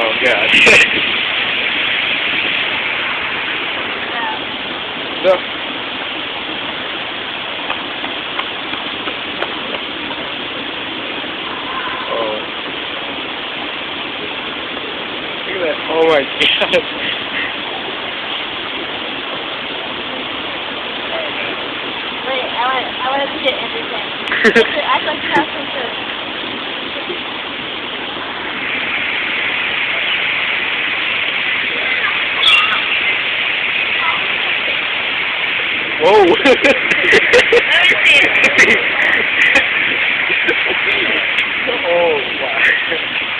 Oh god. No. Oh. Look at that. Oh my god. Wait, I want to get everything. I like casting too. Whoa. Oh wow.